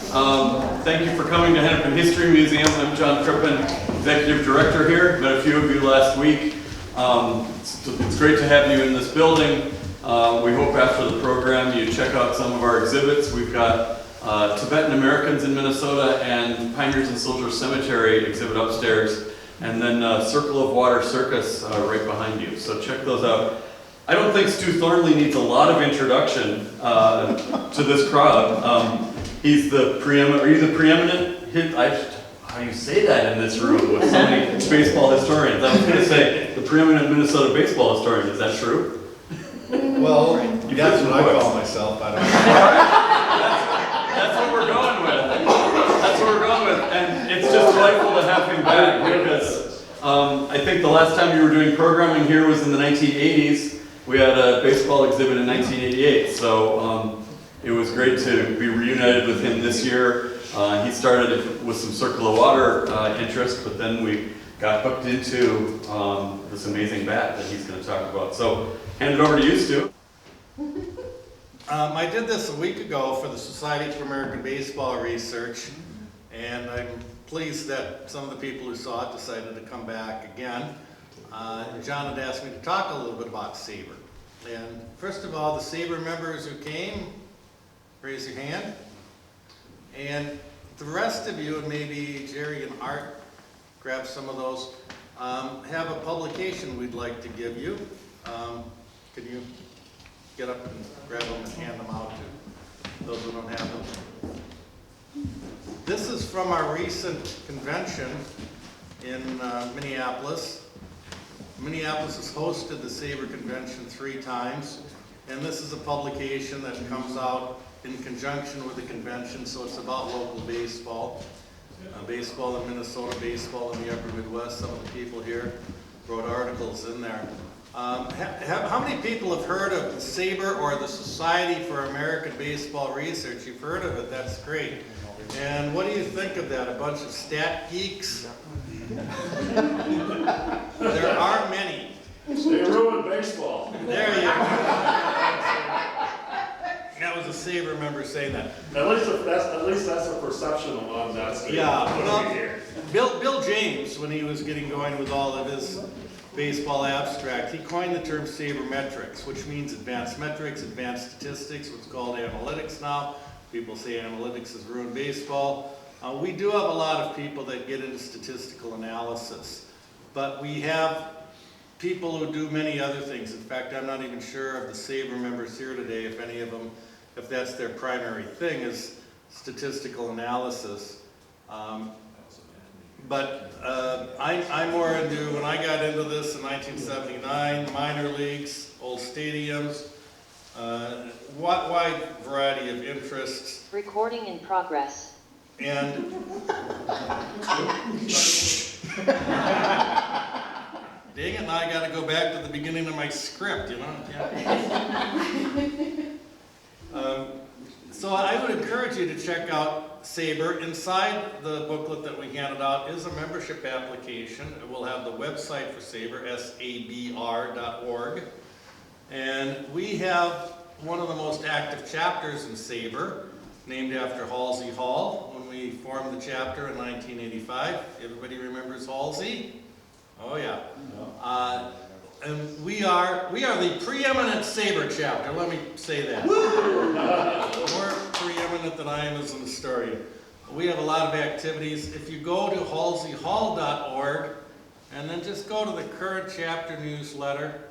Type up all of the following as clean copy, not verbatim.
Thank you for coming to Hennepin History Museum. I'm John Crippen, Executive Director here. Met a few of you last week. It's great to have you in this building. We hope after the program you check out some of our exhibits. We've got Tibetan Americans in Minnesota and Pioneers and Soldiers Cemetery exhibit upstairs, and then Circle of Water Circus right behind you. So check those out. I don't think Stu Thornley needs a lot of introduction to this crowd. He's the preeminent, are you the preeminent, how do you say that in this room with so many baseball historians? I was going to say the preeminent Minnesota baseball historian, is that true? Well, that's what I call myself, I don't know. That's what we're going with. That's what we're going with, and it's just delightful to have him back because I think the last time you were doing programming here was in the 1980s. We had a baseball exhibit in 1988, so it was great to be reunited with him this year. He started with some Circle of Water interest, but then we got hooked into this amazing bat that he's going to talk about. So, hand it over to you, Stu. I did this a week ago for the Society for American Baseball Research, and I'm pleased that some of the people who saw it decided to come back again. John had asked me to talk a little bit about SABR. And first of all, the SABR members who came, raise your hand. And the rest of you, and maybe Jerry and Art, grab some of those, have a publication we'd like to give you. Can you get up and grab them and hand them out to those who don't have them? This is from our recent convention in Minneapolis. Minneapolis has hosted the SABR convention 3 times, and this is a publication that comes out in conjunction with the convention, so it's about local baseball. Baseball in Minnesota, baseball in the upper Midwest. Some of the people here wrote articles in there. How many people have heard of the SABR, or the Society for American Baseball Research? You've heard of it, that's great. And what do you think of that? A bunch of stat geeks? There are many. They ruined baseball. There you go. That was a SABR member saying that. At least that's a perception among that. Yeah, well, Bill James, when he was getting going with all of his baseball abstract, he coined the term sabermetrics, which means advanced metrics, advanced statistics, what's called analytics now. People say analytics has ruined baseball. We do have a lot of people that get into statistical analysis, but we have people who do many other things. In fact, I'm not even sure of the SABR members here today, if any of them, if that's their primary thing, is statistical analysis. But I'm more into, when I got into this in 1979, minor leagues, old stadiums, wide variety of interests. Recording in progress. And dang it, now I gotta go back to the beginning of my script, you know? Yeah. So I would encourage you to check out SABR. Inside the booklet that we handed out is a membership application. It will have the website for SABR, sabr.org. And we have one of the most active chapters in SABR, named after Halsey Hall, when we formed the chapter in 1985. Everybody remembers Halsey? Oh yeah. And we are the preeminent SABR chapter, let me say that. More preeminent than I am as an historian. We have a lot of activities. If you go to halseyhall.org, and then just go to the current chapter newsletter,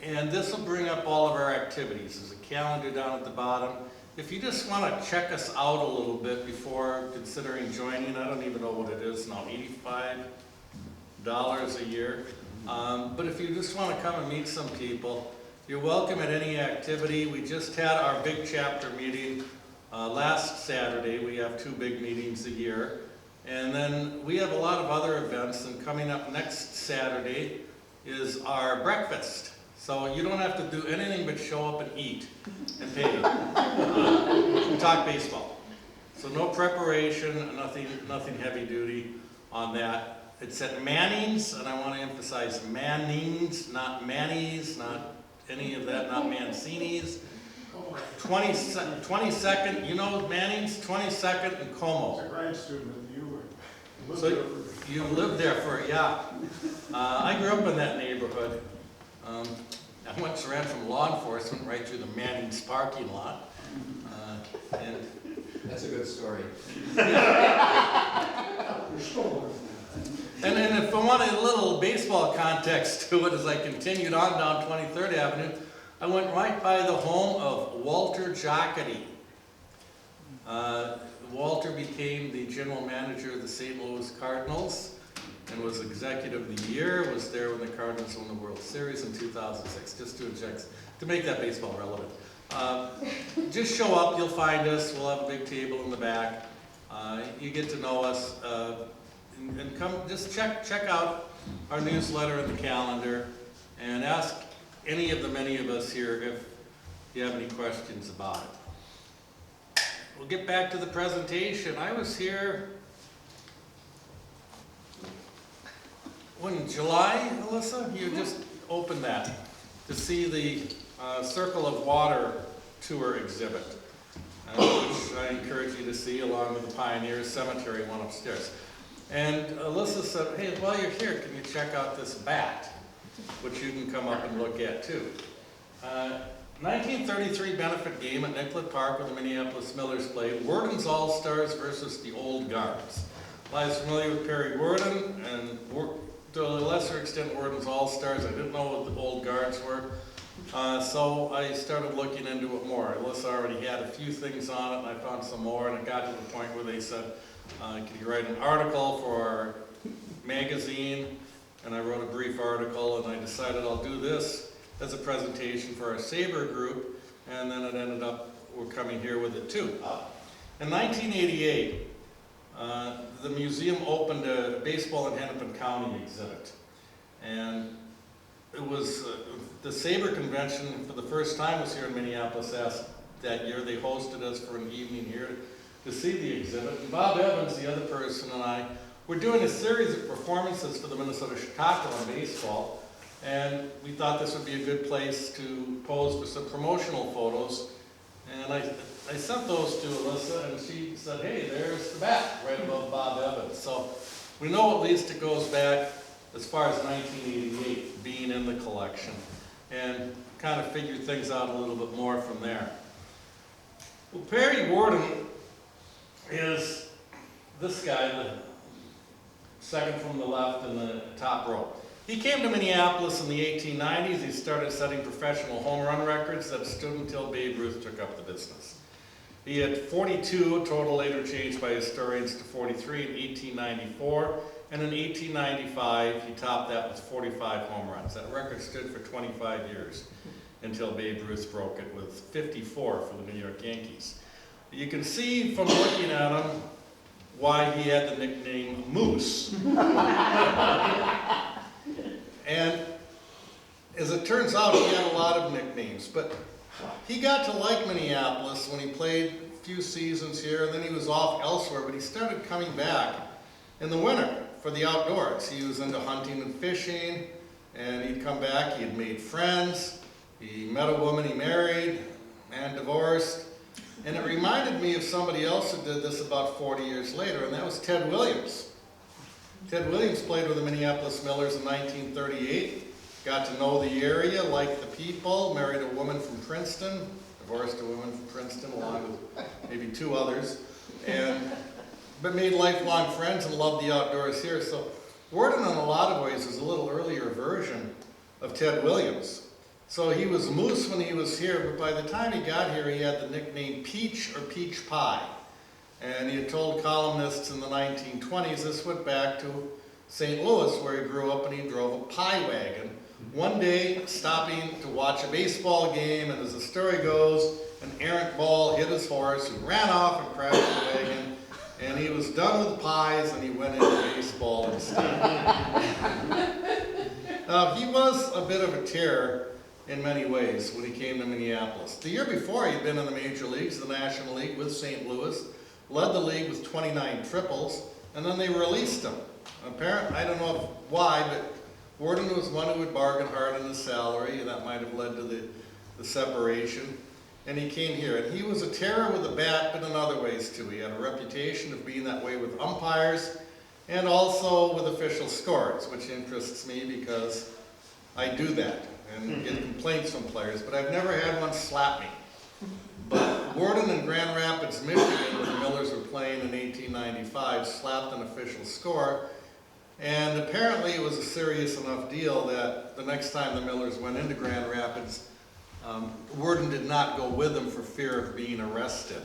and this will bring up all of our activities. There's a calendar down at the bottom. If you just want to check us out a little bit before considering joining, I don't even know what it is now, $85 a year. But if you just want to come and meet some people, you're welcome at any activity. We just had our big chapter meeting last Saturday. We have 2 big meetings a year. And then we have a lot of other events, and coming up next Saturday is our breakfast. So you don't have to do anything but show up and eat and pay. We talk baseball. So no preparation, nothing heavy duty on that. It's at Manning's, and I want to emphasize Manning's, not Manny's, not any of that, not Mancini's. 22nd, you know Manning's, 22nd and Como. A grad student at the U. Lived So there for- you lived there yeah. I grew up in that neighborhood. I ran from law enforcement right through the Manning's parking lot. And That's a good story. And if I wanted a little baseball context to it, as I continued on down 23rd Avenue, I went right by the home of Walter Jocketty. Walter became the general manager of the St. Louis Cardinals and was executive of the year, was there when the Cardinals won the World Series in 2006, just to make that baseball relevant. Just show up, you'll find us, we'll have a big table in the back. You get to know us. And come, just check out our newsletter and the calendar, and ask any of the many of us here if you have any questions about it. We'll get back to the presentation. I was here when July, Alyssa, you just opened that to see the Circle of Water tour exhibit, which I encourage you to see, along with the Pioneers Cemetery one upstairs. And Alyssa said, hey, while you're here, can you check out this bat, which you can come up and look at too. 1933 benefit game at Nicollet Park where the Minneapolis Millers played, Worden's All-Stars versus the Old Guards. I was familiar with Perry Worden, and to a lesser extent Worden's All-Stars. I didn't know what the Old Guards were. So I started looking into it more. Alyssa already had a few things on it, and I found some more, and it got to the point where they said, can you write an article for our magazine? And I wrote a brief article, and I decided I'll do this as a presentation for our Sabre group, and then it ended up, we're coming here with it too. In 1988, the museum opened a baseball in Hennepin County exhibit. And it was, the Sabre convention for the first time was here in Minneapolis that year. They hosted us for an evening here to see the exhibit. And Bob Evans, the other person, and I were doing a series of performances for the Minnesota Chautauqua on baseball. And we thought this would be a good place to pose for some promotional photos. And I sent those to Alyssa, and she said, hey, there's the bat right above Bob Evans. So we know at least it goes back as far as 1988 being in the collection, and kind of figured things out a little bit more from there. Well, Perry Worden is this guy, the second from the left in the top row. He came to Minneapolis in the 1890s. He started setting professional home run records that stood until Babe Ruth took up the business. He had 42, total later changed by historians to 43 in 1894, and in 1895 he topped that with 45 home runs. That record stood for 25 years until Babe Ruth broke it with 54 for the New York Yankees. You can see from looking at him why he had the nickname Moose. And as it turns out, he had a lot of nicknames, but he got to like Minneapolis when he played a few seasons here, and then he was off elsewhere, but he started coming back in the winter for the outdoors. He was into hunting and fishing, and he'd come back, he had made friends, he met a woman he married, and divorced, and it reminded me of somebody else who did this about 40 years later, and that was Ted Williams. Ted Williams played with the Minneapolis Millers in 1938, got to know the area, liked the people, married a woman from Princeton, divorced a woman from Princeton along with maybe two others, but made lifelong friends and loved the outdoors here. So Worden in a lot of ways is a little earlier version of Ted Williams. So he was Moose when he was here, but by the time he got here he had the nickname Peach or Peach Pie. And he had told columnists in the 1920s, this went back to St. Louis where he grew up, and he drove a pie wagon. One day, stopping to watch a baseball game, and as the story goes, an errant ball hit his horse, who ran off and crashed the wagon, and he was done with pies, and he went into baseball instead. Now, he was a bit of a terror in many ways when he came to Minneapolis. The year before, he'd been in the major leagues, the National League with St. Louis, led the league with 29 triples, and then they released him. Apparently, I don't know why, but Worden was one who would bargain hard on his salary, and that might have led to the separation. and he came here. And he was a terror with a bat, but in other ways too. He had a reputation of being that way with umpires and also with official scores, which interests me because I do that and get complaints from players, but I've never had one slap me. But Warden in Grand Rapids, Michigan, when the Millers were playing in 1895, slapped an official score. And apparently it was a serious enough deal that the next time the Millers went into Grand Rapids, Warden did not go with them for fear of being arrested.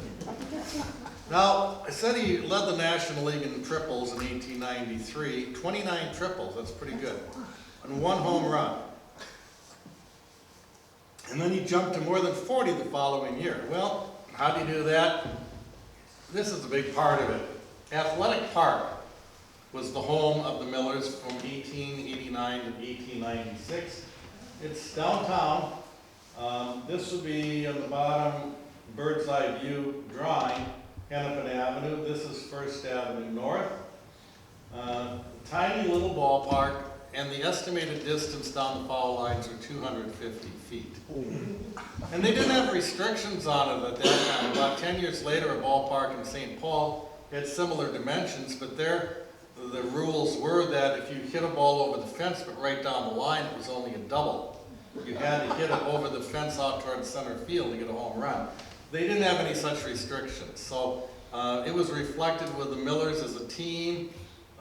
Now, I said he led the National League in triples in 1893, 29 triples, that's pretty good, and 1 home run. And then he jumped to more than 40 the following year. Well, how do you do that? This is a big part of it. Athletic Park was the home of the Millers from 1889 to 1896. It's downtown. This would be on the bottom bird's eye view drawing, Hennepin Avenue. This is First Avenue North. Tiny little ballpark, and the estimated distance down the foul lines are 250 feet. And they didn't have restrictions on it at that time. About 10 years later, a ballpark in St. Paul had similar dimensions, but there the rules were that if you hit a ball over the fence but right down the line, it was only a double. You had to hit it over the fence out towards center field to get a home run. They didn't have any such restrictions, so it was reflected with the Millers as a team.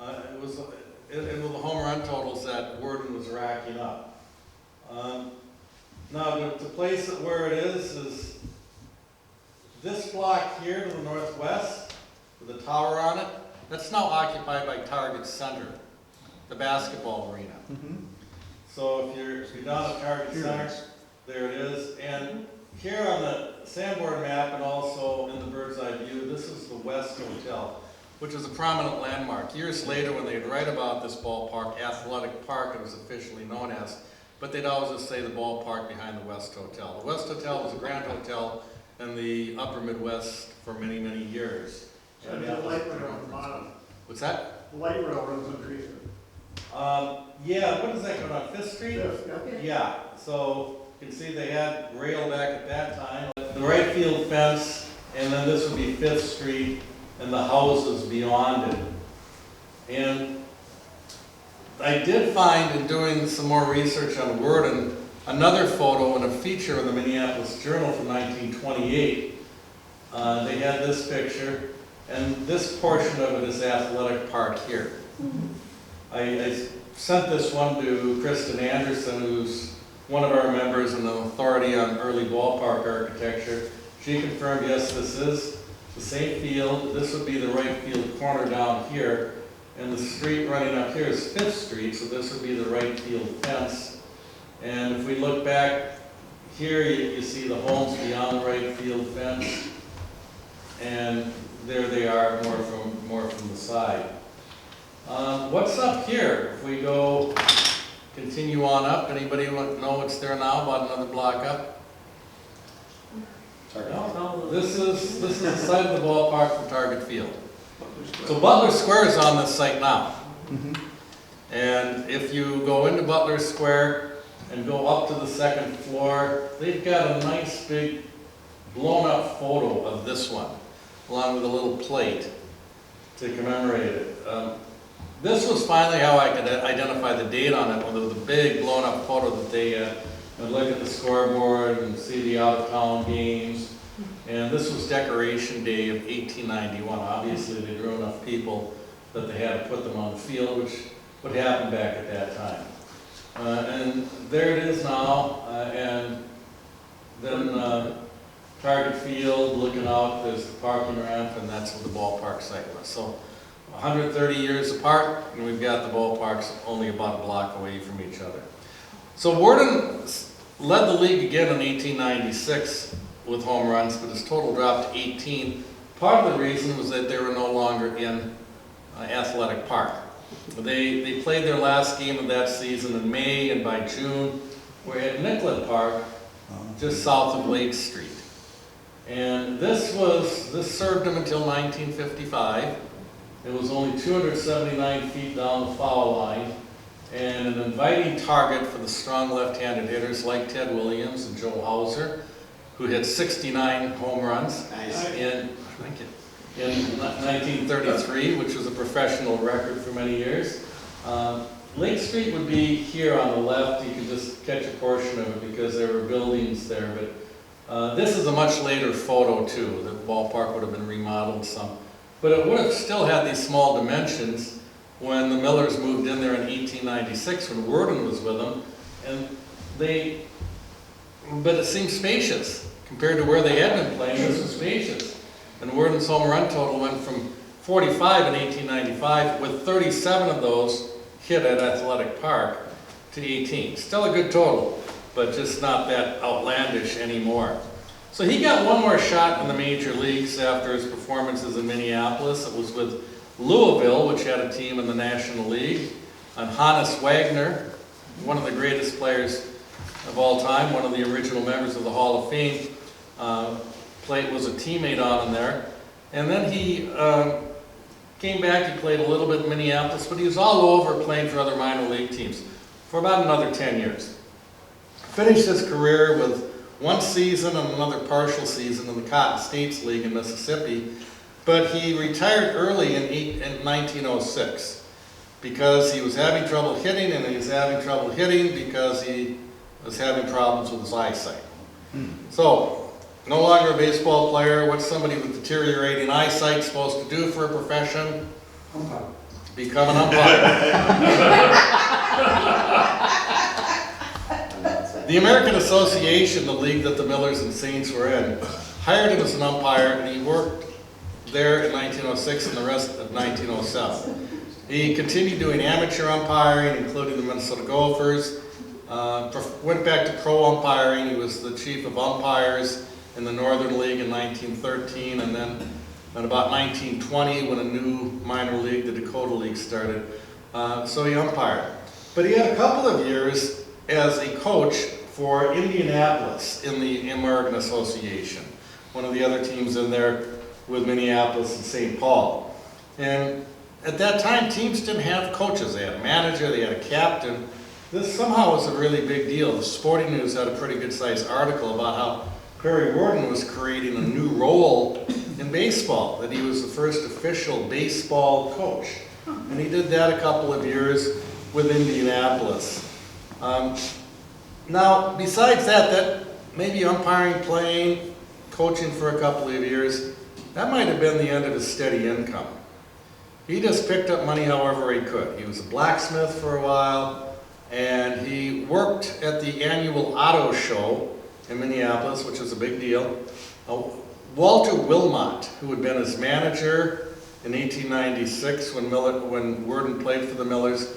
It was with the home run totals that Warden was racking up. Now, to place it where it is this block here to the northwest with a tower on it. That's now occupied by Target Center, the basketball arena. So if you're down at Target Center, there it is. And here on the Sanborn map and also in the bird's eye view, this is the West Hotel, which is a prominent landmark. Years later, when they'd write about this ballpark, Athletic Park, it was officially known as, but they'd always just say the ballpark behind the West Hotel. The West Hotel was a grand hotel in the upper Midwest for many, many years. And the light rail on the bottom. What's that? The light rail runs underneath it. Yeah, what is that going on, 5th Street? Fifth, yeah. Yeah, so you can see they had rail back at that time. The right field fence, and then this would be 5th Street, and the houses beyond it. And I did find in doing some more research on Worden, another photo and a feature in the Minneapolis Journal from 1928. They had this picture, and this portion of it is Athletic Park here. I sent this one to Kristen Anderson, who's one of our members and an authority on early ballpark architecture. She confirmed, yes, this is the same field. This would be the right field corner down here. And the street running up here is 5th Street, so this would be the right field fence. And if we look back here, you see the homes beyond the right field fence. And there they are, more from the side. What's up here? If we go, continue on up, anybody want to know what's there now, about another block up? No, this is the site of the ballpark from Target Field. So Butler Square is on this site now. And if you go into Butler Square and go up to the 2nd floor, they've got a nice big blown up photo of this one, along with a little plate to commemorate it. This was finally how I could identify the date on it, with the big blown up photo that they would look at the scoreboard and see the out of town games. And this was Decoration Day of 1891. Obviously they drew enough people that they had to put them on the field, which would happen back at that time. And there it is now, and then Target Field, looking out, there's the parking ramp, and that's where the ballpark site was. So 130 years apart, and we've got the ballparks only about a block away from each other. So Worden led the league again in 1896 with home runs, but his total dropped to 18. Part of the reason was that they were no longer in Athletic Park. They played their last game of that season in May, and by June, we're at Nicollet Park, just south of Lake Street. And this served them until 1955. It was only 279 feet down the foul line, and an inviting target for the strong left-handed hitters like Ted Williams and Joe Hauser, who hit 69 home runs in 1933, which was a professional record for many years. Lake Street would be here on the left. You can just catch a portion of it because there were buildings there. But this is a much later photo too. The ballpark would have been remodeled some. But it would have still had these small dimensions when the Millers moved in there in 1896 when Worden was with them. But it seemed spacious compared to where they had been playing. This was spacious. And Worden's home run total went from 45 in 1895, with 37 of those hit at Athletic Park, to 18. Still a good total, but just not that outlandish anymore. So he got one more shot in the major leagues after his performances in Minneapolis. It was with Louisville, which had a team in the National League, and Hannes Wagner, one of the greatest players of all time, one of the original members of the Hall of Fame, was a teammate on in there. And then he came back, he played a little bit in Minneapolis, but he was all over playing for other minor league teams for about another 10 years. Finished his career with one season and another partial season in the Cotton States League in Mississippi, but he retired early in 1906 because he was having trouble hitting, and he was having trouble hitting because he was having problems with his eyesight. So, no longer a baseball player. What's somebody with deteriorating eyesight supposed to do for a profession? Umpire. Become an umpire. The American Association, the league that the Millers and Saints were in, hired him as an umpire, and he worked there in 1906 and the rest of 1907. He continued doing amateur umpiring, including the Minnesota Gophers, went back to pro umpiring. He was the chief of umpires in the Northern League in 1913, and then in about 1920, when a new minor league, the Dakota League, started, so he umpired. But he had a couple of years as a coach for Indianapolis in the American Association, one of the other teams in there with Minneapolis and St. Paul. And at that time, teams didn't have coaches. They had a manager, they had a captain. This somehow was a really big deal. The Sporting News had a pretty good-sized article about how Perry Worden was creating a new role in baseball, that he was the first official baseball coach. And he did that a couple of years with Indianapolis. Now, besides that maybe umpiring, playing, coaching for a couple of years, that might have been the end of his steady income. He just picked up money however he could. He was a blacksmith for a while, and he worked at the annual auto show in Minneapolis, which was a big deal. Walter Wilmot, who had been his manager in 1896 when Worden played for the Millers,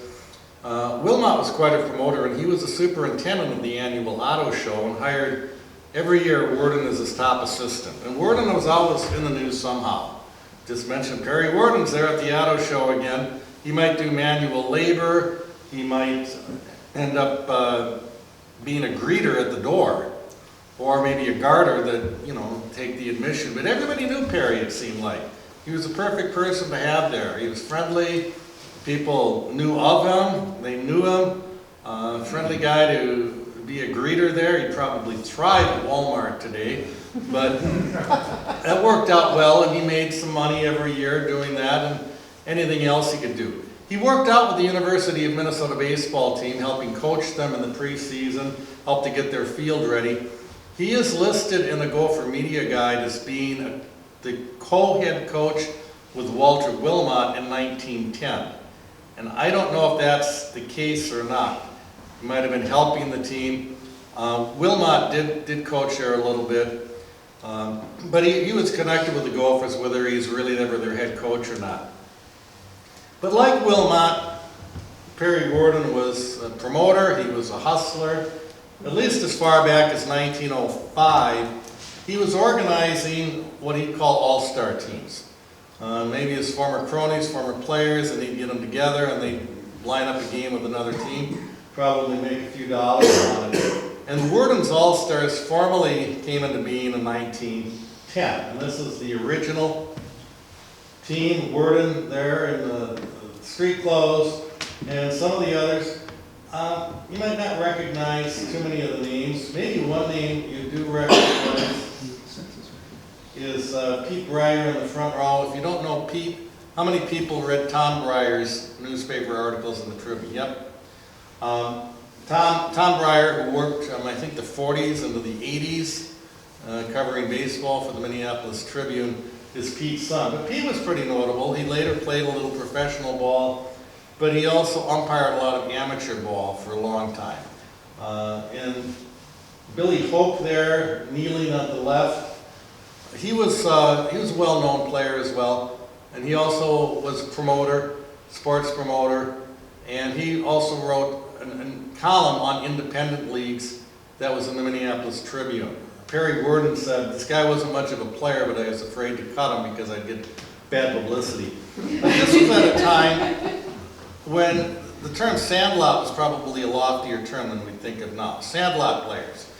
Wilmot was quite a promoter, and he was the superintendent of the annual auto show and hired every year Worden as his top assistant. And Worden was always in the news somehow. Just mentioned Perry Worden's there at the auto show again. He might do manual labor. He might end up being a greeter at the door, or maybe a guarder that, take the admission. But everybody knew Perry, it seemed like. He was the perfect person to have there. He was friendly. People knew of him. They knew him. Friendly guy to be a greeter there. He'd probably thrive at Walmart today. But that worked out well, and he made some money every year doing that and anything else he could do. He worked out with the University of Minnesota baseball team, helping coach them in the preseason, helped to get their field ready. He is listed in the Gopher Media Guide as being the co-head coach with Walter Wilmot in 1910. And I don't know if that's the case or not. He might have been helping the team. Wilmot did coach there a little bit. But he was connected with the Gophers, whether he's really ever their head coach or not. But like Wilmot, Perry Worden was a promoter. He was a hustler. At least as far back as 1905, he was organizing what he'd call all-star teams. Maybe his former cronies, former players, and he'd get them together and they'd line up a game with another team, probably make a few dollars on it. And Worden's All-Stars formally came into being in 1910. And this is the original team, Worden there in the street clothes, and some of the others. You might not recognize too many of the names. Maybe one name you do recognize is Pete Breyer in the front row. If you don't know Pete, how many people read Tom Breyer's newspaper articles in the Tribune? Yep. Tom Breyer, who worked, I think, the 40s into the 80s, covering baseball for the Minneapolis Tribune, is Pete's son. But Pete was pretty notable. He later played a little professional ball, but he also umpired a lot of amateur ball for a long time. And Billy Hope there, kneeling on the left, he was a well-known player as well, and he also was a promoter, sports promoter, and he also wrote a column on independent leagues that was in the Minneapolis Tribune. Perry Worden said, this guy wasn't much of a player, but I was afraid to cut him because I'd get bad publicity. But this was at a time when the term sandlot was probably a loftier term than we think of now. Sandlot players.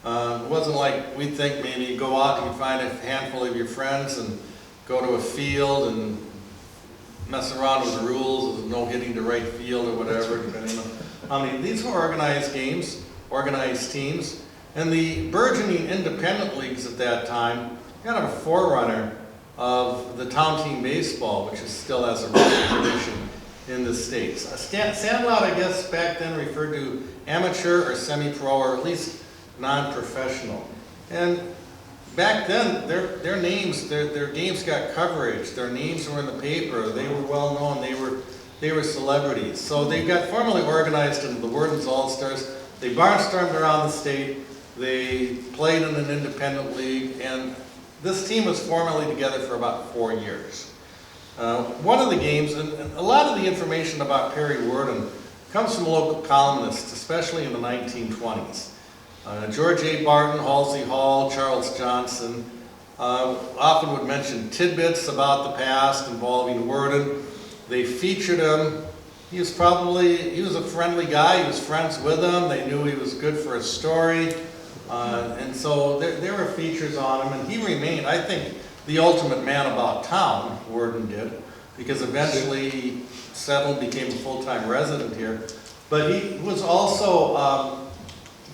It wasn't like we think maybe you go out and you find a handful of your friends and go to a field and mess around with the rules, no hitting to right field or whatever, depending on how many. These were organized games, organized teams, and the burgeoning independent leagues at that time kind of a forerunner of the town team baseball, which is still has a rich tradition in the States. Sandlot, I guess, back then referred to amateur or semi-pro, or at least non-professional. And back then, their names, their games got coverage. Their names were in the paper. They were well known. They were celebrities. So they got formally organized into the Worden's All-Stars. They barnstormed around the state. They played in an independent league, and this team was formally together for about 4 years. One of the games, and a lot of the information about Perry Worden comes from local columnists, especially in the 1920s. George A. Barton, Halsey Hall, Charles Johnson often would mention tidbits about the past involving Worden. They featured him. He was a friendly guy. He was friends with them. They knew he was good for a story. And so there were features on him, and he remained, I think, the ultimate man about town, Worden did, because eventually he settled, became a full-time resident here. But he was also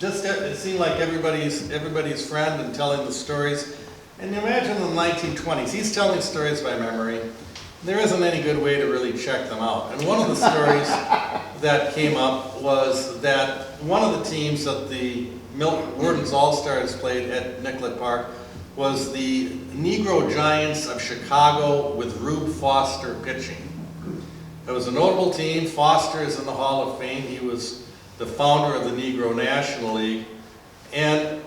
it seemed like everybody's friend and telling the stories. And you imagine in the 1920s, he's telling stories by memory. There isn't any good way to really check them out. And one of the stories that came up was that one of the teams that the Worden's All-Stars played at Nicollet Park was the Negro Giants of Chicago with Rube Foster pitching. It was a notable team. Foster is in the Hall of Fame. He was the founder of the Negro National League. And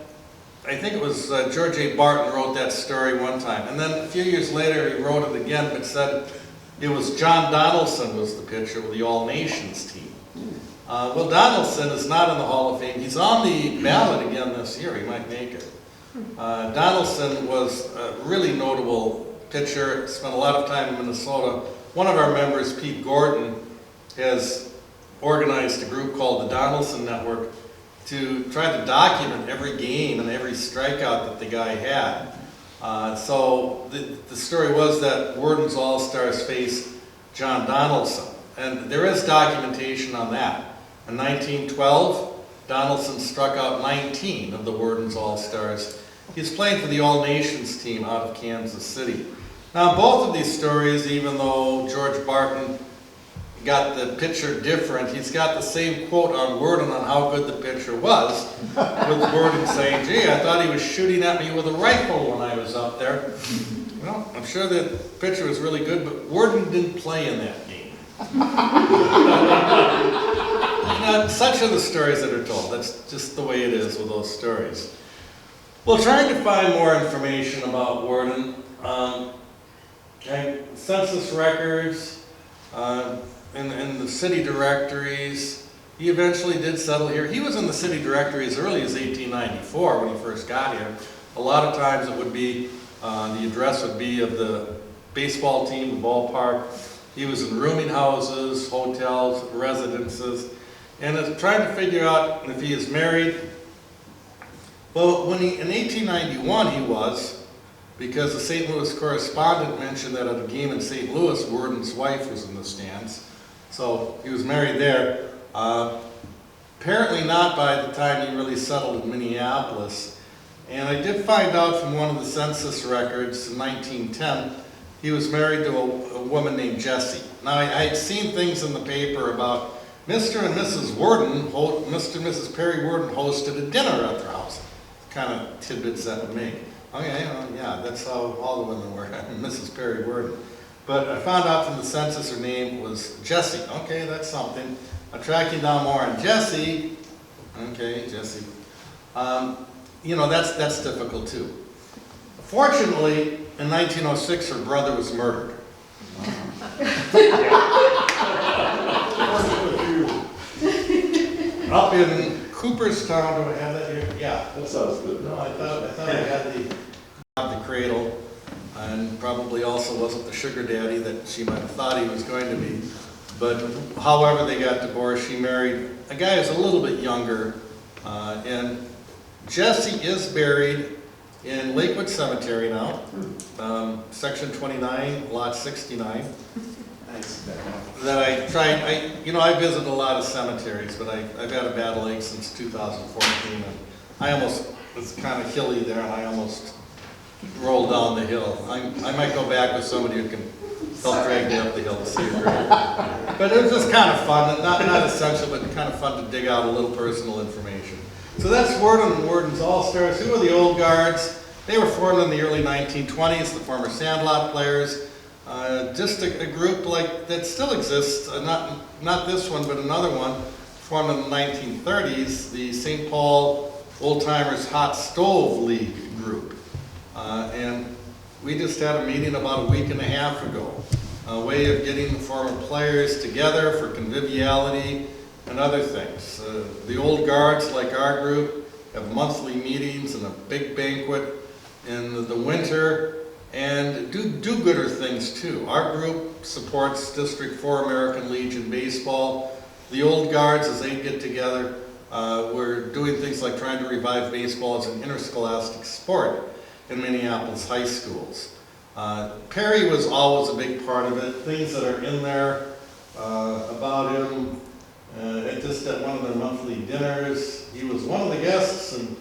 I think it was George A. Barton wrote that story one time. And then a few years later he wrote it again, but said it was John Donaldson was the pitcher with the All-Nations team. Well, Donaldson is not in the Hall of Fame. He's on the ballot again this year. He might make it. Donaldson was a really notable pitcher, spent a lot of time in Minnesota. One of our members, Pete Gordon, has organized a group called the Donaldson Network to try to document every game and every strikeout that the guy had. So the story was that Worden's All-Stars faced John Donaldson, and there is documentation on that. In 1912, Donaldson struck out 19 of the Worden's All-Stars. He's playing for the All-Nations team out of Kansas City. Now, both of these stories, even though George Barton got the pitcher different, he's got the same quote on Worden on how good the pitcher was, with Worden saying, gee, I thought he was shooting at me with a rifle when I was up there. Well, I'm sure the pitcher was really good, but Worden didn't play in that game. Such are the stories that are told. That's just the way it is with those stories. Well, trying to find more information about Worden, census records, in the city directories. He eventually did settle here. He was in the city directory as early as 1894 when he first got here. A lot of times it would be, the address would be of the baseball team, the ballpark. He was in rooming houses, hotels, residences, and is trying to figure out if he is married. Well, in 1891 he was, because the St. Louis correspondent mentioned that at a game in St. Louis, Worden's wife was in the stands. So he was married there. apparently not by the time he really settled in Minneapolis. And I did find out from one of the census records in 1910, he was married to a woman named Jessie. Now, I had seen things in the paper about Mr. and Mrs. Worden, Mr. and Mrs. Perry Worden hosted a dinner at their house. Kind of tidbits that would make. Okay, well, yeah, that's how all the women were, Mrs. Perry Worden. But I found out from the census her name was Jessie. Okay, that's something. I'm tracking down more on Jessie. Okay, Jessie. You know, that's difficult too. Fortunately, in 1906, her brother was murdered. Up in Cooperstown, do I have that here? Yeah. That sounds good. No, I thought I had the cradle, and probably also wasn't the sugar daddy that she might have thought he was going to be. But however they got divorced, she married a guy who's a little bit younger, and Jessie is buried in Lakewood Cemetery now, section 29, lot 69. That I tried, I visit a lot of cemeteries, but I've had a bad leg since 2014, and I almost, it's kind of hilly there, and I almost rolled down the hill. I might go back with somebody who can help drag me up the hill to see a grave. But it was just kind of fun, not essential, but kind of fun to dig out a little personal information. So that's Worden and Worden's All-Stars. Who are the Old Guards? They were formed in the early 1920s, the former Sandlot players. Just a group like that still exists, not this one, but another one, formed in the 1930s, the St. Paul Old Timers Hot Stove League group. And we just had a meeting about a week and a half ago, a way of getting the former players together for conviviality and other things. The Old Guards, like our group, have monthly meetings and a big banquet in the winter, and do gooder things too. Our group supports District 4 American Legion Baseball. The Old Guards, as they get together, we're doing things like trying to revive baseball as an interscholastic sport in Minneapolis high schools. Perry was always a big part of it. Things that are in there about him, just at one of their monthly dinners, he was one of the guests, and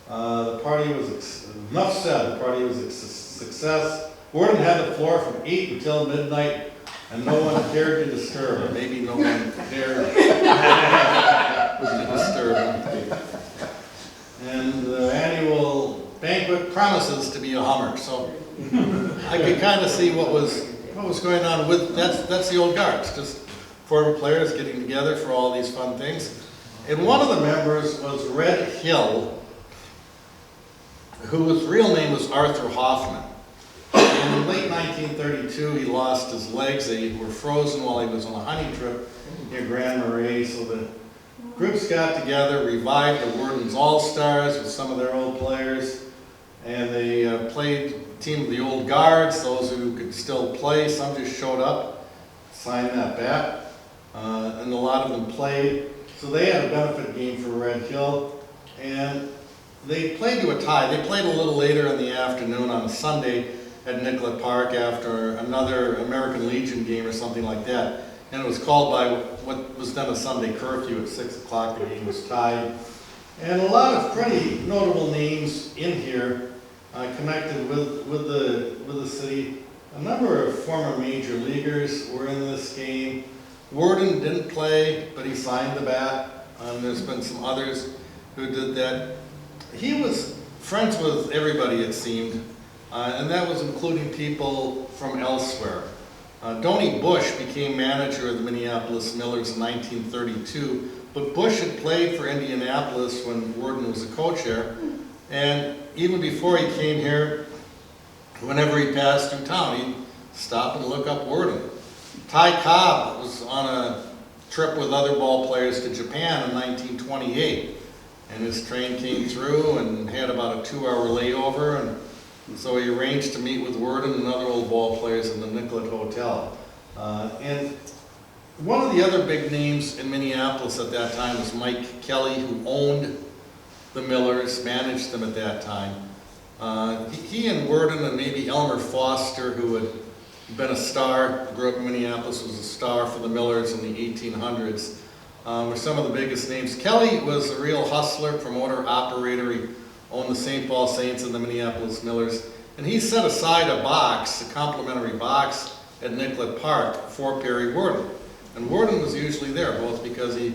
the party was, enough said, the party was a success. Worden had the floor from 8 until midnight, and no one dared to disturb him. Maybe no one dared to disturb him. And the annual banquet promises to be a hummer, so I could kind of see what was going on with, that's the Old Guards, just former players getting together for all these fun things. And one of the members was Red Hill, whose real name was Arthur Hoffman. In late 1932, he lost his legs. They were frozen while he was on a hunting trip near Grand Marais. So the groups got together, revived the Worden's All-Stars with some of their old players, and they played a team of the Old Guards, those who could still play. Some just showed up, signed that back, and a lot of them played. So they had a benefit game for Red Hill, and they played to a tie. They played a little later in the afternoon on a Sunday at Nicollet Park after another American Legion game or something like that. And it was called by what was then a Sunday curfew at 6 o'clock. The game was tied. And a lot of pretty notable names in here connected with the city. A number of former major leaguers were in this game. Worden didn't play, but he signed the bat. There's been some others who did that. He was friends with everybody, it seemed, and that was including people from elsewhere. Donnie Bush became manager of the Minneapolis Millers in 1932, but Bush had played for Indianapolis when Worden was a co-chair, and even before he came here, whenever he passed through town, he'd stop and look up Worden. Ty Cobb was on a trip with other ball players to Japan in 1928. And his train came through and had about a 2-hour layover, and so he arranged to meet with Worden and other old ball players in the Nicollet Hotel. And one of the other big names in Minneapolis at that time was Mike Kelly, who owned the Millers, managed them at that time. He and Worden and maybe Elmer Foster, who had been a star, grew up in Minneapolis, was a star for the Millers in the 1800s. were some of the biggest names. Kelly was a real hustler, promoter, operator. He owned the St. Paul Saints and the Minneapolis Millers. And he set aside a box, a complimentary box at Nicollet Park for Perry Worden. And Worden was usually there, both because he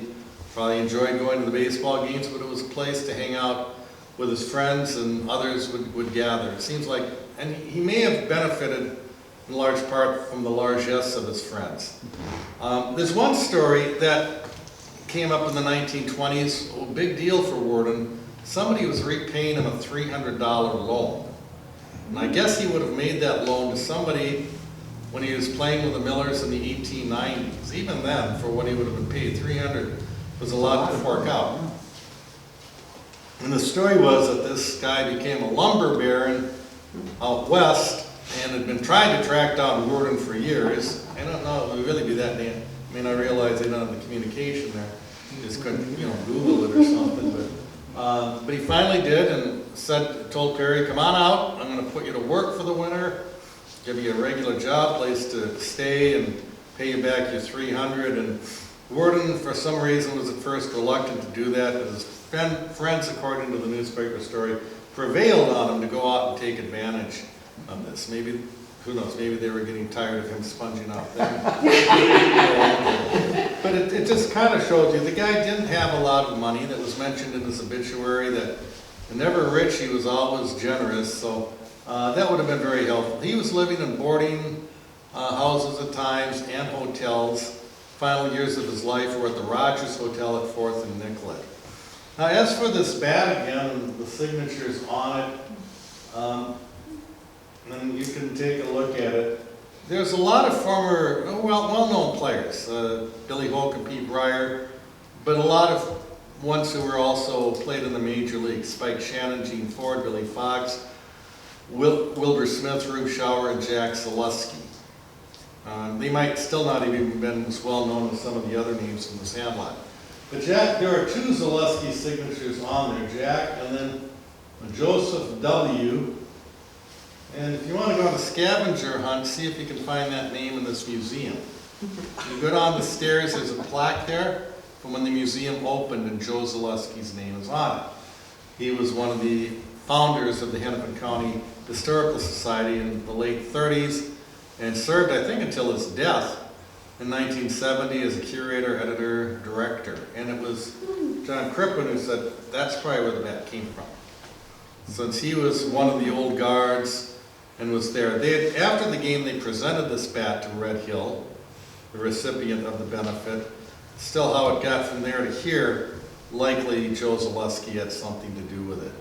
probably enjoyed going to the baseball games, but it was a place to hang out with his friends, and others would gather. It seems like, and he may have benefited in large part from the largesse of his friends. There's one story that came up in the 1920s, a big deal for Worden. Somebody was repaying him a $300 loan. And I guess he would have made that loan to somebody when he was playing with the Millers in the 1890s. Even then, for what he would have been paid, $300 was a lot to fork out. And the story was that this guy became a lumber baron out west and had been trying to track down Worden for years. I don't know if it would really be that name. I mean, I realize they don't have the communication there. You just couldn't, Google it or something. But he finally did and told Perry, come on out. I'm going to put you to work for the winter, give you a regular job, place to stay, and pay you back your $300. And Worden, for some reason, was at first reluctant to do that, but his friends, according to the newspaper story, prevailed on him to go out and take advantage of this. Maybe, who knows, maybe they were getting tired of him sponging out them. But it just kind of shows you, the guy didn't have a lot of money. That was mentioned in his obituary, that never rich, he was always generous, so that would have been very helpful. He was living in boarding houses at times and hotels. Final years of his life were at the Rogers Hotel at 4th and Nicollet. Now, as for this bat again, and the signatures on it, and you can take a look at it. There's a lot of former, well-known players, Billy Hoke and Pete Breyer, but a lot of ones who were also played in the major leagues: Spike Shannon, Gene Ford, Billy Fox, Wilbur Smith, Rube Schauer, and Jack Zaleski. They might still not have even been as well known as some of the other names from the Sandlot. But Jack, there are two Zaleski signatures on there, Jack and then Joseph W. And if you want to go on a scavenger hunt, see if you can find that name in this museum. You go down the stairs, there's a plaque there from when the museum opened, and Joe Zaleski's name is on it. He was one of the founders of the Hennepin County Historical Society in the late 30s, and served, I think, until his death in 1970 as a curator, editor, director. And it was John Crippen who said that's probably where the bat came from, since he was one of the old guards and was there. After the game, they presented this bat to Red Hill, the recipient of the benefit. Still, how it got from there to here, likely Joe Zaleski had something to do with it.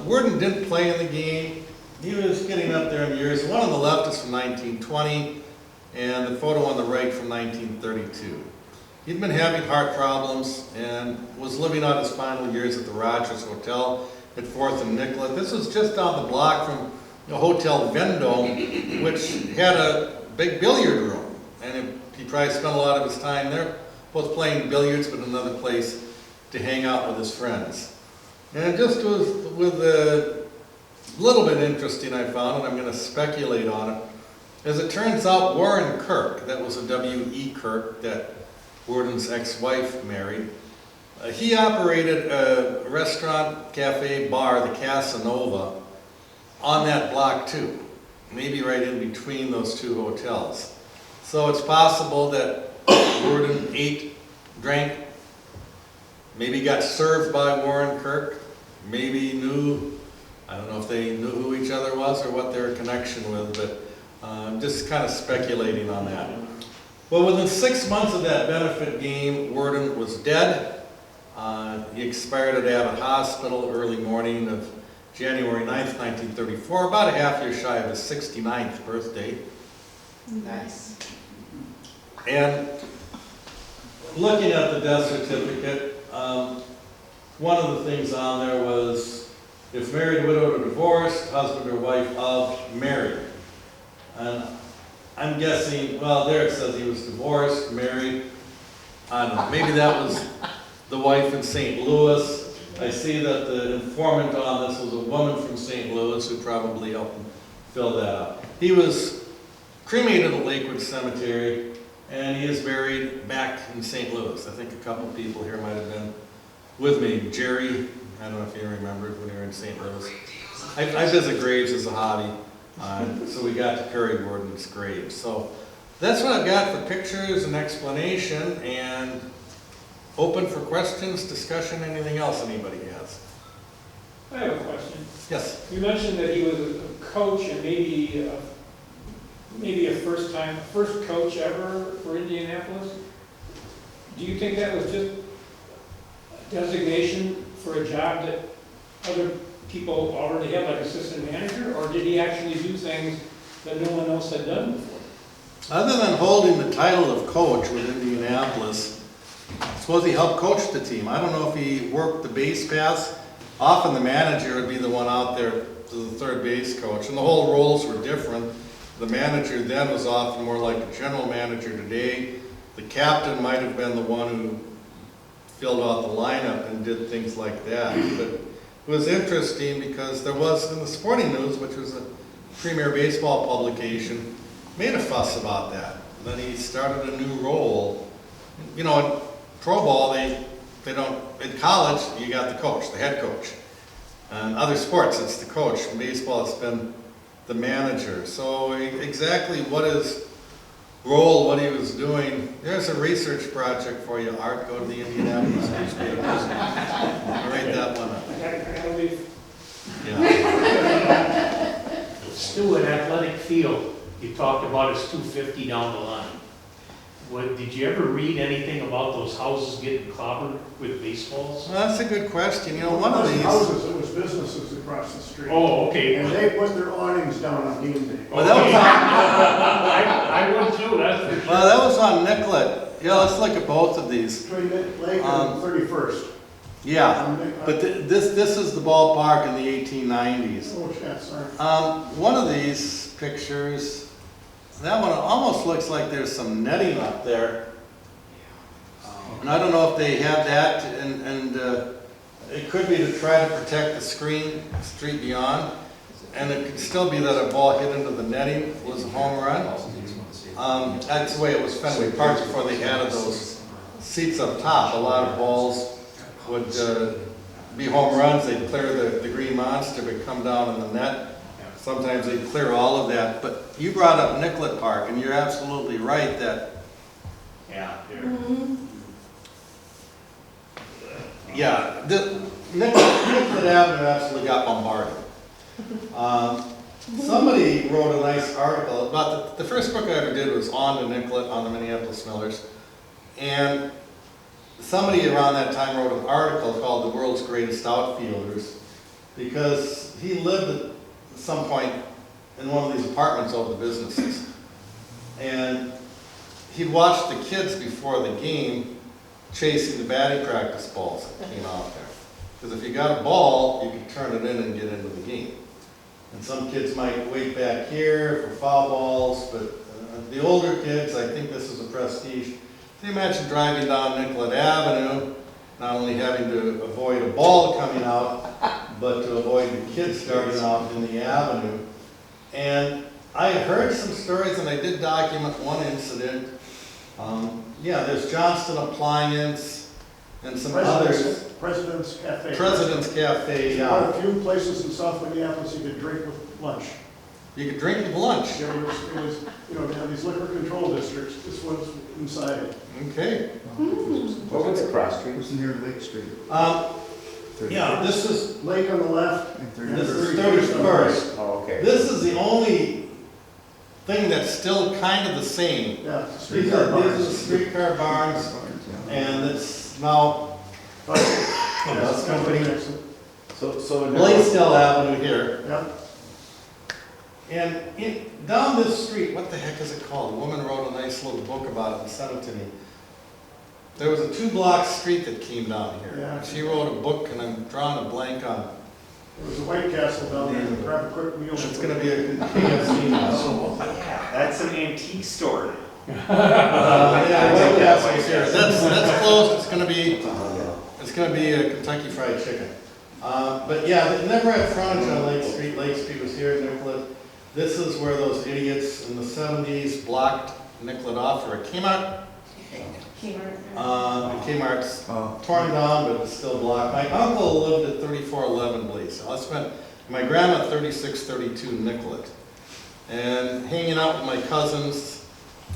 Worden didn't play in the game. He was getting up there in years. One on the left is from 1920, and the photo on the right from 1932. He'd been having heart problems and was living out his final years at the Rogers Hotel at 4th and Nicollet. This was just down the block from the Hotel Vendome, which had a big billiard room. And he probably spent a lot of his time there, both playing billiards, but another place to hang out with his friends. And it just was with a little bit interesting, I found, and I'm going to speculate on it. As it turns out, Warren Kirk, that was a W.E. Kirk that Worden's ex-wife married, he operated a restaurant, cafe, bar, the Casanova, on that block too, maybe right in between those two hotels. So it's possible that Worden ate, drank, maybe got served by Warren Kirk, maybe knew, I don't know if they knew who each other was or what their connection was, but I'm just kind of speculating on that. Well, within 6 months of that benefit game, Worden was dead. He expired at Abbott Hospital early morning of January 9th, 1934, about a half year shy of his 69th birthday. Nice. And looking at the death certificate, one of the things on there was, if married, widowed, or divorced, husband or wife of married. And I'm guessing, well, there it says he was divorced, married. I don't know, maybe that was the wife in St. Louis. I see that the informant on this was a woman from St. Louis who probably helped him fill that out. He was cremated at Lakewood Cemetery and he is buried back in St. Louis. I think a couple people here might have been with me. Jerry, I don't know if you remember when you were in St. Louis. I visit graves as a hobby, so we got to Curry Gordon's grave. So that's what I've got for pictures and explanation, and open for questions, discussion, anything else anybody has. I have a question. Yes. You mentioned that he was a coach and maybe a first coach ever for Indianapolis. Do you think that was just a designation for a job that other people already had, like assistant manager, or did he actually do things that no one else had done before? Other than holding the title of coach with Indianapolis, I suppose he helped coach the team. I don't know if he worked the base paths. Often the manager would be the one out there to the third base coach, and the whole roles were different. The manager then was often more like a general manager today. The captain might have been the one who filled out the lineup and did things like that. But it was interesting because there was, in the Sporting News, which was a premier baseball publication, made a fuss about that. Then he started a new role. You know, in pro ball, they don't, in college, you got the coach, the head coach. And other sports, it's the coach. In baseball, it's been the manager. So exactly what his role, what he was doing, there's a research project for you, Art. Go to the Indianapolis newspapers. Write that one up. I gotta leave. Yeah. Stu, in athletic field, you talked about his 250 down the line. Did you ever read anything about those houses getting clobbered with baseballs? Well, that's a good question. You know, one of It wasn't these. houses, it was businesses across the street. Oh, okay. And they put their awnings down on game day. Well, that was I would too, that's for sure. Well, that was on Nicollet. Yeah, let's look at both of these. Between Lake and 31st. Yeah, but this is the ballpark in the 1890s. Oh, shit, sorry. One of these pictures, that one almost looks like there's some netting up there. And I don't know if they have that, and it could be to try to protect the street beyond. And it could still be that a ball hit into the netting was a home run. That's the way it was Fenway Park before they added those seats up top. A lot of balls would be home runs. They'd clear the green monster, but come down in the net. Sometimes they'd clear all of that. But you brought up Nicollet Park, and you're absolutely right that, the Nicollet Avenue absolutely got bombarded. Somebody wrote a nice article about the first book I ever did was on the Nicollet, on the Minneapolis Millers. And somebody around that time wrote an article called The World's Greatest Outfielders, because he lived at some point in one of these apartments over the businesses. And he'd watch the kids before the game chasing the batting practice balls that came out there. Because if you got a ball, you could turn it in and get into the game. And some kids might wait back here for foul balls, but the older kids, I think this is a prestige. Can you imagine driving down Nicollet Avenue, not only having to avoid a ball coming out, but to avoid the kids starting out in the avenue. And I heard some stories, and I did document one incident. There's Johnston Appliance and some others. President's Cafe. President's Cafe, One of yeah. the few places in South Minneapolis you could drink with lunch. You could drink with lunch. It was, they have these liquor control districts, this was inside it. Okay. What was the cross street? What's near Lake Street? This is Lake on the left. And this is 31st on the right. 31st. Oh, okay. This is the only thing that's still kind of the same. Yeah, These streetcar are the bars. streetcar barns, and it's now That's company. So Blaisdell Avenue here. Yeah, And down this street, what the heck is it called? A woman wrote a nice little book about it and sent it to me. There was a 2-block street that came down here. Yeah. She wrote a book, and I'm drawing a blank on. there was a White Castle down there, grab a quick meal. It's going to be a KFC now. That's an antique store. Yeah, White Castle's here. That's closed. It's going to be a Kentucky Fried Chicken. But yeah, they never had frontage on Lake Street. Lake Street was here in Nicollet. This is where those idiots in the 70s blocked Nicollet off for a Kmart. The Kmart's Oh. torn down, but it's still blocked. My uncle lived at 3411 Blaze. So I spent, my grandma at 3632 Nicollet. And hanging out with my cousins,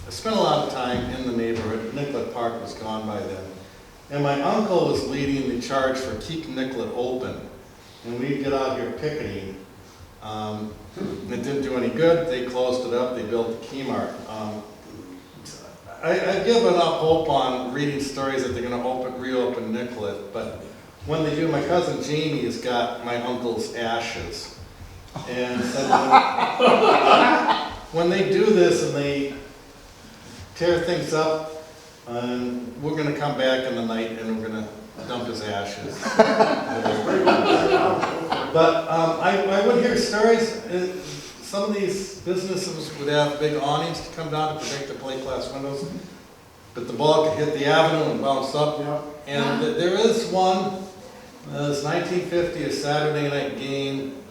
I spent a lot of time in the neighborhood. Nicollet Park was gone by then. And my uncle was leading the charge for Keep Nicollet Open. And we'd get out here picketing. It didn't do any good. They closed it up. They built the Kmart. I've given up hope on reading stories that they're going to reopen Nicollet, but when they do, my cousin Jamie has got my uncle's ashes. And said when they do this and they tear things up, we're going to come back in the night and we're going to dump his ashes. But I would hear stories. Some of these businesses would have big awnings to come down to protect the plate glass windows, but the ball could hit the avenue and bounce up. Yeah. And there is one, it's 1950, a Saturday night game.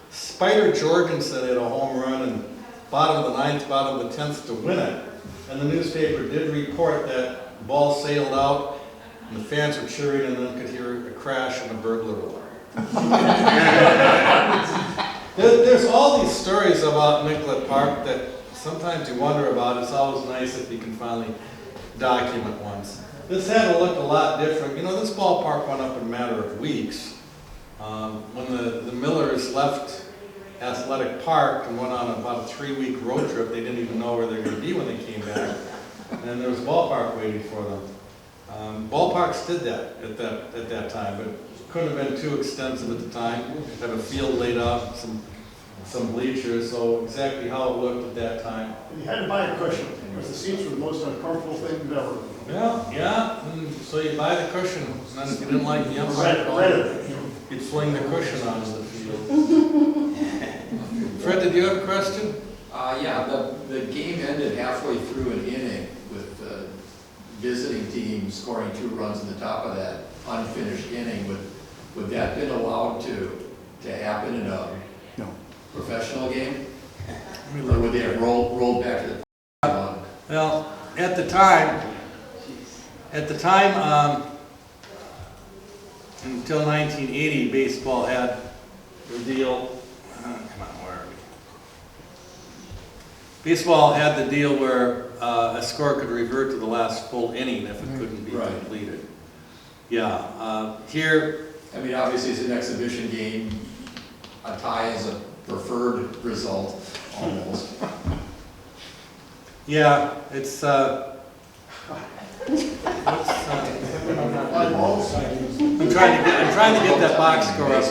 Spider Jorgensen had a home run in bottom of the ninth, bottom of the 10th to win it. And the newspaper did report that ball sailed out, and the fans were cheering, and then could hear a crash and a burglar alarm. There's all these stories about Nicollet Park that sometimes you wonder about. It's always nice if you can finally document ones. This had to look a lot different. You know, this ballpark went up in a matter of weeks. When the Millers left Athletic Park and went on about a 3-week road trip, they didn't even know where they were going to be when they came back. And there was a ballpark waiting for them. Ballparks did that at that time, but couldn't have been too extensive at the time. Have a field laid out, some bleachers, so exactly how it looked at that time. And you had to buy a cushion, because the seats were the most uncomfortable thing ever. Yeah, and so you buy the cushion, and then if you didn't like the umpire call, Reddit. you'd fling the cushion onto the field. Fred, did you have a question? Yeah, the game ended halfway through an inning with the visiting team scoring 2 runs in the top of that unfinished inning. Would that been allowed to happen in a professional game? Or would they have rolled back to the Well, at the time, until 1980, baseball had the deal. Come on, where are we? Baseball had the deal where a score could revert to the last full inning if it couldn't be completed. Yeah, here. I mean, obviously it's an exhibition game. A tie is a preferred result, almost. Yeah, it's. I'm trying to get that box score up.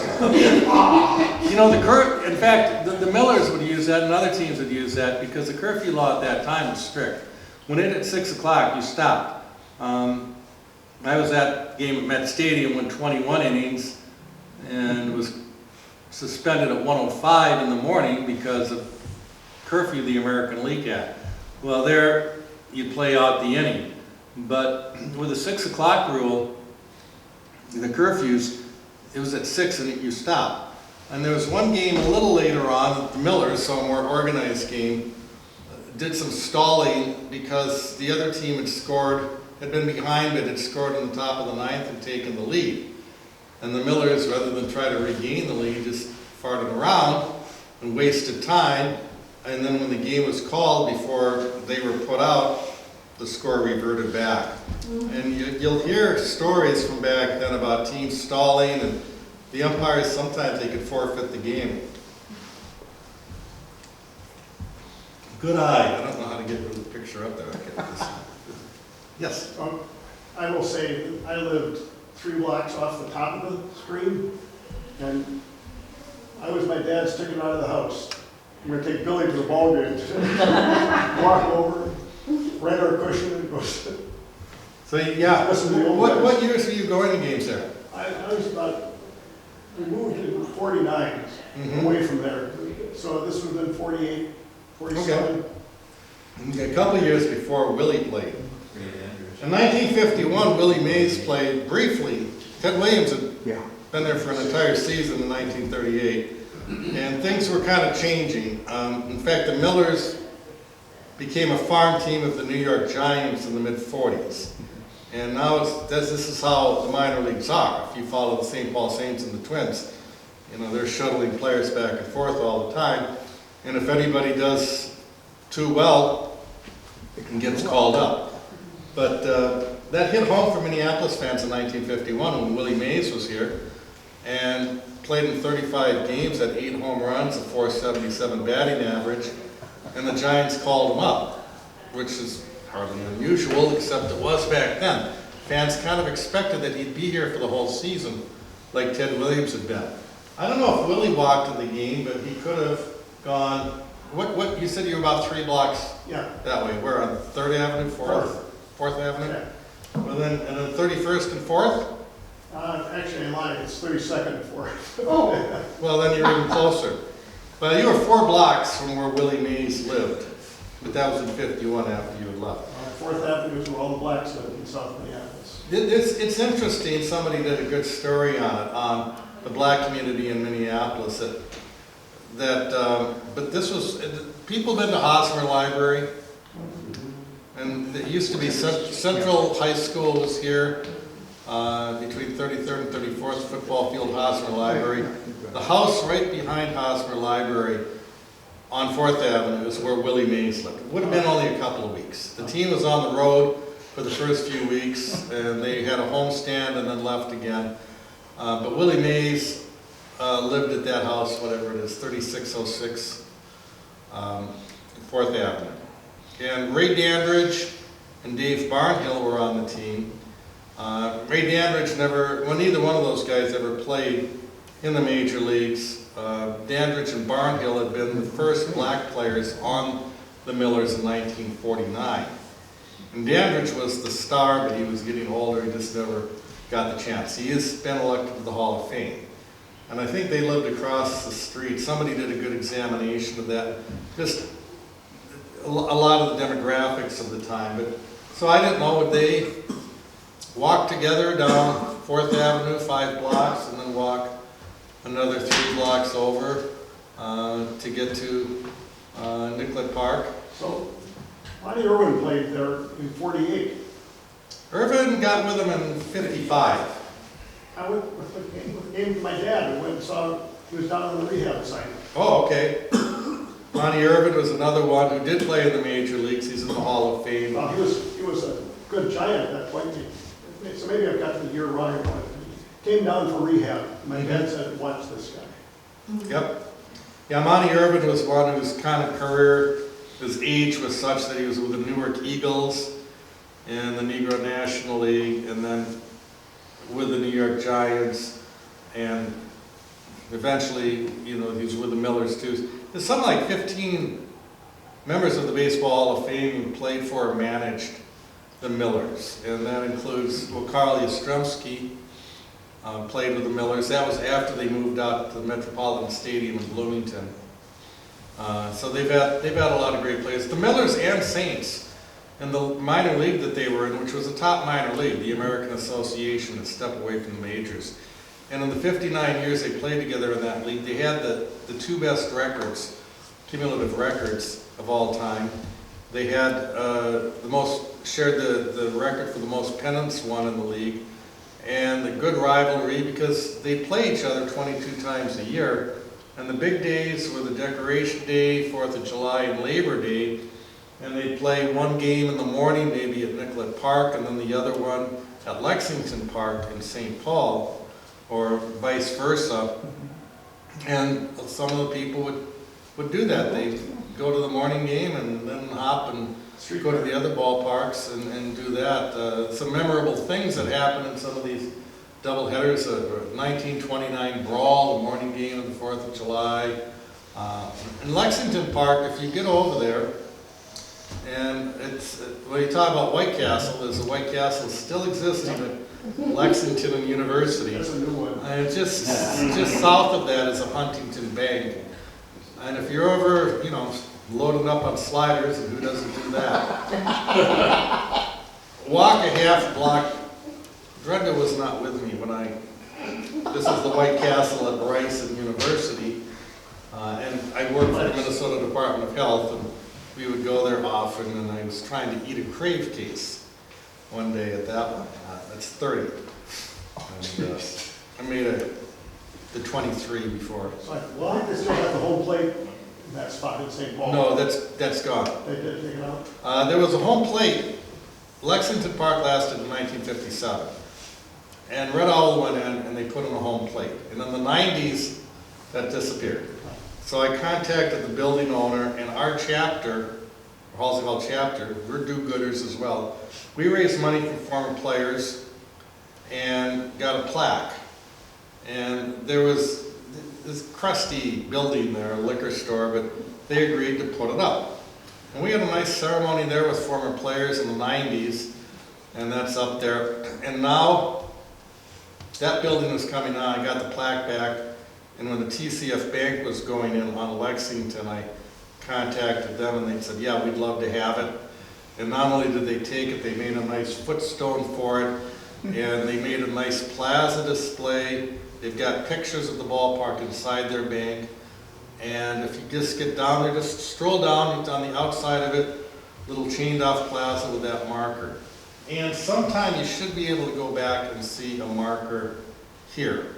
You know, in fact, the Millers would use that, and other teams would use that because the curfew law at that time was strict. When it hit 6 o'clock, you stopped. I was at a game at Met Stadium when 21 innings, and was suspended at 1:05 in the morning because of curfew the American League had. Well, there you play out the inning, but with the 6 o'clock rule, the curfews, it was at 6 and you stopped. And there was one game a little later on, the Millers, so a more organized game, did some stalling because the other team had been behind, but had scored on the top of the ninth and taken the lead. And the Millers, rather than try to regain the lead, just farted around and wasted time. And then when the game was called, before they were put out, the score reverted back. And you'll hear stories from back then about teams stalling, and the umpires, sometimes they could forfeit the game. Good eye. I don't know how to get the picture up there. Yes? I will say, I lived 3 blocks off the top of the screen, and I was my dad's ticket out of the house. I'm gonna take Billy to the ball game. Walk over, rent our cushion, and go sit. So, yeah, Listen to the old what guys. years were you going to games there? I was we moved in 49, away from there. So this would have been 48, 47. Okay, a couple of years before Willie played. In 1951, Willie Mays played briefly. Ted Williams had been there for an entire season in 1938, and things were kind of changing. In fact, the Millers became a farm team of the New York Giants in the mid-40s. And now this is how the minor leagues are. If you follow the St. Paul Saints and the Twins, you know, they're shuttling players back and forth all the time. And if anybody does too well, it gets called up. But that hit home for Minneapolis fans in 1951 when Willie Mays was here and played in 35 games, had 8 home runs, a .477 batting average, and the Giants called him up, which is hardly unusual, except it was back then. Fans kind of expected that he'd be here for the whole season, like Ted Williams had been. I don't know if Willie walked in the game, but he could have gone, what, you said you were about 3 blocks Yeah. that way. Where, on 3rd Avenue, 4th Avenue? Yeah. Well then, and then 31st and 4th? Actually, I lied, it's 32nd and 4th. Oh, Well, then you're even closer. But you were 4 blocks from where Willie Mays lived, but that was in 51 after you had left. 4th Avenue is where all the blacks live in South Minneapolis. It's interesting, somebody did a good story on it, on the black community in Minneapolis, but this was, people been to Hosmer Library, and it used to be Central High School was here, between 33rd and 34th, football field, Hosmer Library. The house right behind Hosmer Library on 4th Avenue is where Willie Mays lived. It would have been only a couple of weeks. The team was on the road for the first few weeks, and they had a homestand and then left again. But Willie Mays lived at that house, whatever it is, 3606 4th Avenue. And Ray Dandridge and Dave Barnhill were on the team. Ray Dandridge neither one of those guys ever played in the major leagues. Dandridge and Barnhill had been the first black players on the Millers in 1949. And Dandridge was the star, but he was getting older, he just never got the chance. He has been elected to the Hall of Fame. And I think they lived across the street. Somebody did a good examination of that. Just a lot of the demographics of the time. But so I didn't know, would they walk together down 4th Avenue, 5 blocks, and then walk another 3 blocks over to get to Nicollet Park? So, Monty Irwin played there in 48. Irvin got with him in 55. I went with the game with my dad, and went and saw, he was down on the rehab assignment. Oh, okay. Monty Irvin was another one who did play in the major leagues. He's in the Hall of Fame. Well, he was a good giant at that point. So maybe I've got the year wrong. He came down for rehab. My dad said, watch this guy. Yep. Yeah, Monty Irvin was one whose kind of career, his age was such that he was with the Newark Eagles in the Negro National League, and then with the New York Giants, and eventually, you know, he was with the Millers too. There's something like 15 members of the Baseball Hall of Fame who played for or managed the Millers, and that includes, well, Carl Yastrzemski played with the Millers. That was after they moved out to the Metropolitan Stadium in Bloomington. So they've had a lot of great players. The Millers and Saints, in the minor league that they were in, which was a top minor league, the American Association, that stepped away from the majors. And in the 59 years they played together in that league, they had the 2 best records, cumulative records of all time. They had shared the record for the most pennants won in the league, and the good rivalry because they play each other 22 times a year. And the big days were the Decoration Day, 4th of July, and Labor Day. And they'd play one game in the morning, maybe at Nicollet Park, and then the other one at Lexington Park in St. Paul, or vice versa. And some of the people would do that. They'd go to the morning game and then hop and go to the other ballparks and do that. Some memorable things that happened in some of these double headers: 1929 Brawl, the morning game of the 4th of July. In Lexington Park, if you get over there, and when you talk about White Castle, there's a White Castle still existing at Lexington and University. That's a new one. And just south of that is a Huntington Bank. And if you're ever, you know, loading up on sliders, and who doesn't do that? Walk a half block. Brenda was not with me when this is the White Castle at Bryson University, and I work for the Minnesota Department of Health, and we would go there often, and I was trying to eat a crave case one day at that one. That's 30. And, I made the 23 before. So, well, I think they still have the home plate in that spot in St. Paul. No, that's gone. They did take it out? There was a home plate. Lexington Park lasted in 1957. And Red Owl went in and they put in a home plate. And in the 90s, that disappeared. So I contacted the building owner, and our chapter, Hallsville chapter, we're do-gooders as well. We raised money for former players and got a plaque. And there was this crusty building there, a liquor store, but they agreed to put it up. And we had a nice ceremony there with former players in the 90s, and that's up there. And now, that building was coming on, I got the plaque back, and when the TCF Bank was going in on Lexington, I contacted them, and they said, yeah, we'd love to have it. And not only did they take it, they made a nice footstone for it, and they made a nice plaza display. They've got pictures of the ballpark inside their bank. And if you just get down there, just stroll down, it's on the outside of it, little chained off plaza with that marker. And sometime you should be able to go back and see a marker here.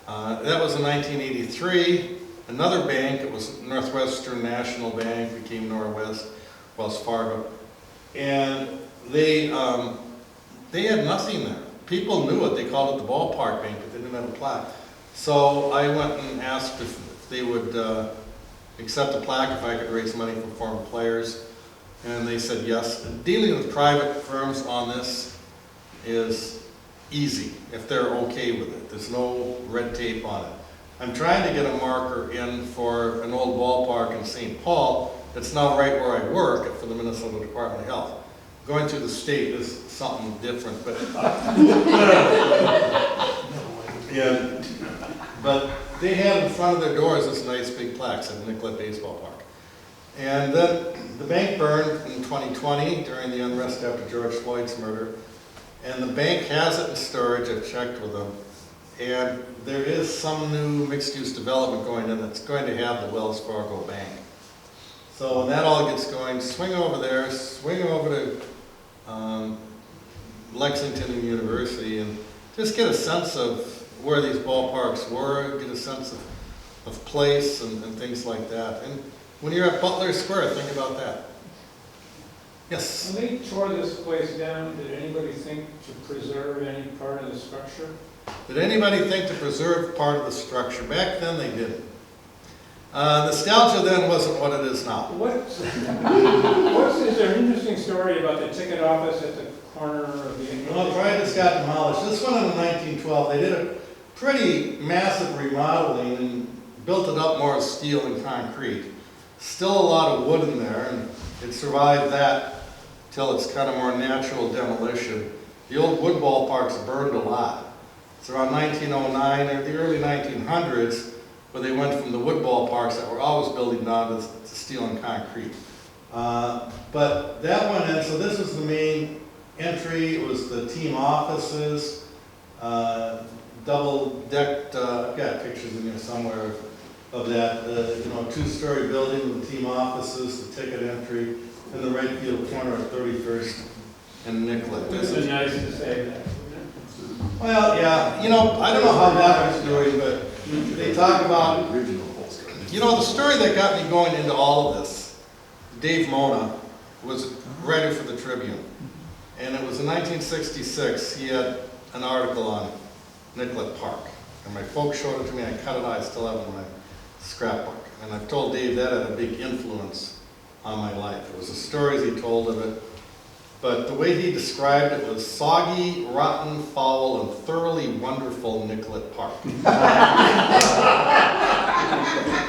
That was in 1983. Another bank, it was Northwestern National Bank, became Norwest, Wells Fargo. And they had nothing there. People knew it, they called it the ballpark bank, but they didn't have a plaque. So I went and asked if they would accept a plaque if I could raise money for former players. And they said yes. And dealing with private firms on this is easy, if they're okay with it. There's no red tape on it. I'm trying to get a marker in for an old ballpark in St. Paul. It's now right where I work for the Minnesota Department of Health. Going through the state is something different, but yeah. But they had in front of their doors this nice big plaque said Nicollet Baseball Park. And then the bank burned in 2020 during the unrest after George Floyd's murder. And the bank has it in storage. I've checked with them. And there is some new mixed-use development going in that's going to have the Wells Fargo Bank. So when that all gets going, swing over there, swing over to Lexington University, and just get a sense of where these ballparks were, get a sense of place and things like that. And when you're at Butler Square, think about that. Yes? When they tore this place down, did anybody think to preserve any part of the structure? Did anybody think to preserve part of the structure? Back then they didn't. Nostalgia then wasn't what it is now. Is there an interesting story about the ticket office at the corner of the... Well, prior to got demolished. This one in 1912, they did a pretty massive remodeling and built it up more as steel and concrete. Still a lot of wood in there, and it survived that till it's kind of more natural demolition. The old wood ballparks burned a lot. It's around 1909 or the early 1900s where they went from the wood ballparks that were always building down to steel and concrete. But that went in, so this was the main entry. It was the team offices, double-decked, I've got pictures in here somewhere of that, two-story building with the team offices, the ticket entry, in the right field corner of 31st and Nicollet. This is nice to say that. Well, yeah, I don't know how that was doing, but they talk about, the story that got me going into all of this, Dave Mona was writer for the Tribune, and it was in 1966, he had an article on Nicollet Park, and my folks showed it to me, I cut it out, I still have it in my scrapbook, and I've told Dave that had a big influence on my life. It was the stories he told of it, but the way he described it was soggy, rotten, foul, and thoroughly wonderful Nicollet Park.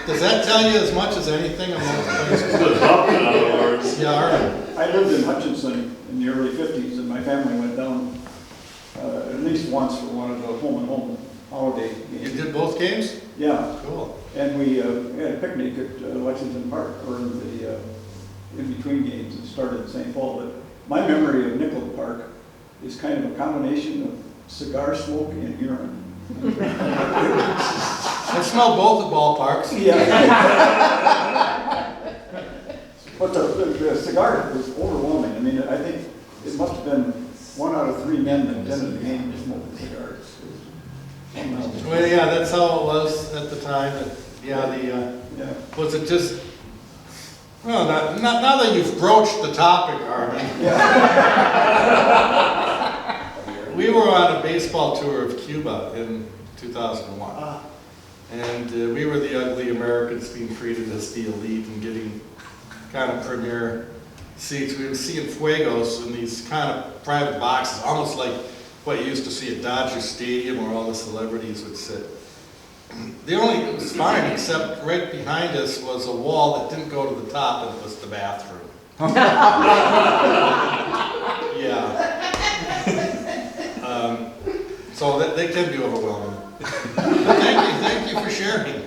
Does that tell you as much as anything on those places? Yeah, all right. I lived in Hutchinson in the early 50s, and my family went down at least once for one of the home-and-home holiday games. You did both games? Yeah. Cool. And we had a picnic at Lexington Park, or the in-between games. It started in St. Paul. But my memory of Nicollet Park is kind of a combination of cigar smoke and urine. I smelled both at ballparks. Yeah. But the cigar was overwhelming. I mean, I think it must have been 1 out of 3 men that attended the game just smoking cigars. It was unreal. Well, yeah, that's how it was at the time. Yeah, Yeah. was it just, well, now that you've broached the topic, Armin, we were on a baseball tour of Cuba in 2001. And we were the ugly Americans being treated as the elite and getting kind of premier seats. We were seeing Fuegos in these kind of private boxes, almost like what you used to see at Dodger Stadium where all the celebrities would sit. It was fine, except right behind us was a wall that didn't go to the top, and it was the bathroom. Yeah. So they can be overwhelming. But thank you for sharing.